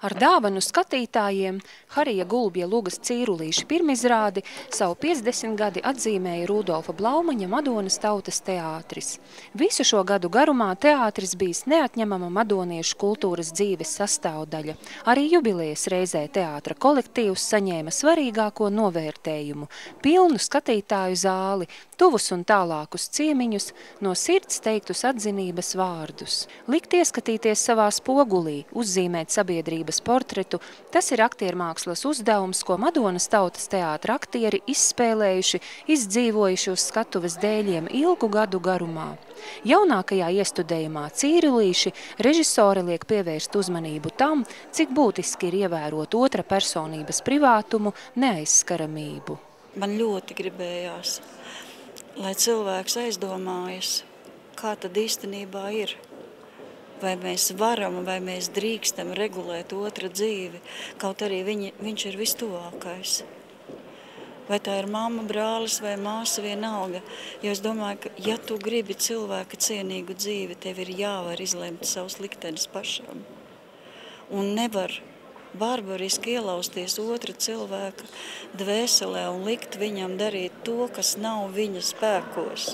Ar dāvanu skatītājiem Harija Gulbja Lugas Cīrulīša pirmizrādi savu 50 gadi atzīmēja Rudolfa Blaumaņa Madonas tautas teātris. Visu šo gadu garumā teātris bijis neatņemama madoniešu kultūras dzīves sastāvdaļa. Arī jubilejas reizē teātra kolektīvs saņēma svarīgāko novērtējumu – pilnu skatītāju zāli, tuvus un tālākus ciemiņus, no sirds teiktus atzinības vārdus. Likt ieskatīties savā spogulī, uzzīmēt sabiedrības portretu, tas ir aktiermākslas uzdevums, ko Madonas tautas teātra aktieri izspēlējuši, izdzīvojuši uz skatuves dēļiem ilgu gadu garumā. Jaunākajā iestudējumā Cīrulīši režisori liek pievērst uzmanību tam, cik būtiski ir ievērot otra personības privātumu, neaizskaramību. Man ļoti gribējās, lai cilvēks aizdomājas, kā tad īstenībā ir. Vai mēs varam, vai mēs drīkstam regulēt otra dzīvi, kaut arī viņš ir vistuvākais. Vai tā ir mamma, brālis vai māsa, vienalga. Jo es domāju, ka ja tu gribi cilvēka cienīgu dzīvi, tev ir jāvar izlemt savus liktenis pašam. Un nevar barbariski ielausties otra cilvēka dvēselē un likt viņam darīt to, kas nav viņa spēkos.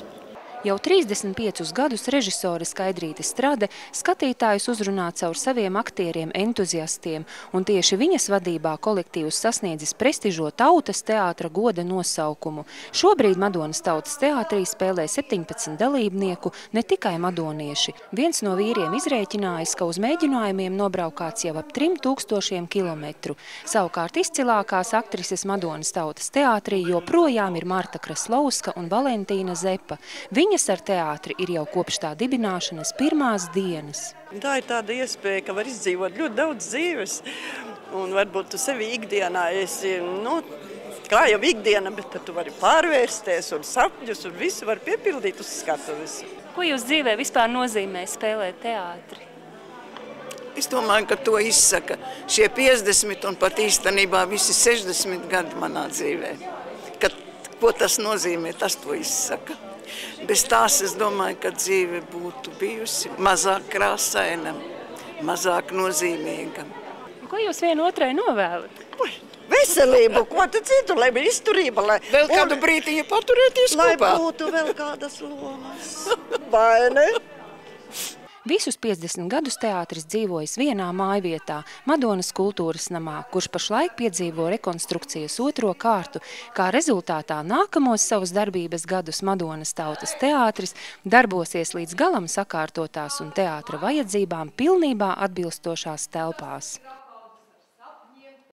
Jau 35 gadus režisore Skaidrīte Strade skatītājus uzrunā caur saviem aktieriem entuziastiem, un tieši viņas vadībā kolektīvs sasniedzis prestižo tautas teātra goda nosaukumu. Šobrīd Madonas tautas teātrī spēlē 17 dalībnieku, ne tikai madonieši. Viens no vīriem izrēķinājis, ka uz mēģinājumiem nobraukāts jau ap 3000 kilometru. Savukārt izcilākās aktrises Madonas tautas teātrī joprojām ir Marta Kraslovska un Valentīna Zepa. Viņas ar teātri ir jau kopš tā dibināšanas pirmās dienas. Tā ir tāda iespēja, ka var izdzīvot ļoti daudz dzīves. Un varbūt tu sevi ikdienā esi, kā jau ikdiena, bet tad tu vari pārvērsties un sapņus un visu var piepildīt uz skatuves. Ko jūs dzīvē vispār nozīmē spēlēt teātri? Es domāju, ka to izsaka šie 50 un pat īstenībā visi 60 gadi manā dzīvē. Ko tas nozīmē, tas to izsaka. Bez tās es domāju, ka dzīve būtu bijusi mazāk krāsaina, mazāk nozīmīga. Ko jūs vienotrai novēlat? Veselību, ko tu citu, lai bija izturība, lai vēl kādu brītiņu paturēties kopā. Lai būtu vēl kādas lomas, vai ne? Visus 50 gadus teātris dzīvojas vienā mājvietā, Madonas kultūras namā, kurš pašlaik piedzīvo rekonstrukcijas otro kārtu. Kā rezultātā nākamos savus darbības gadus Madonas tautas teātris darbosies līdz galam sakārtotās un teātra vajadzībām pilnībā atbilstošās telpās.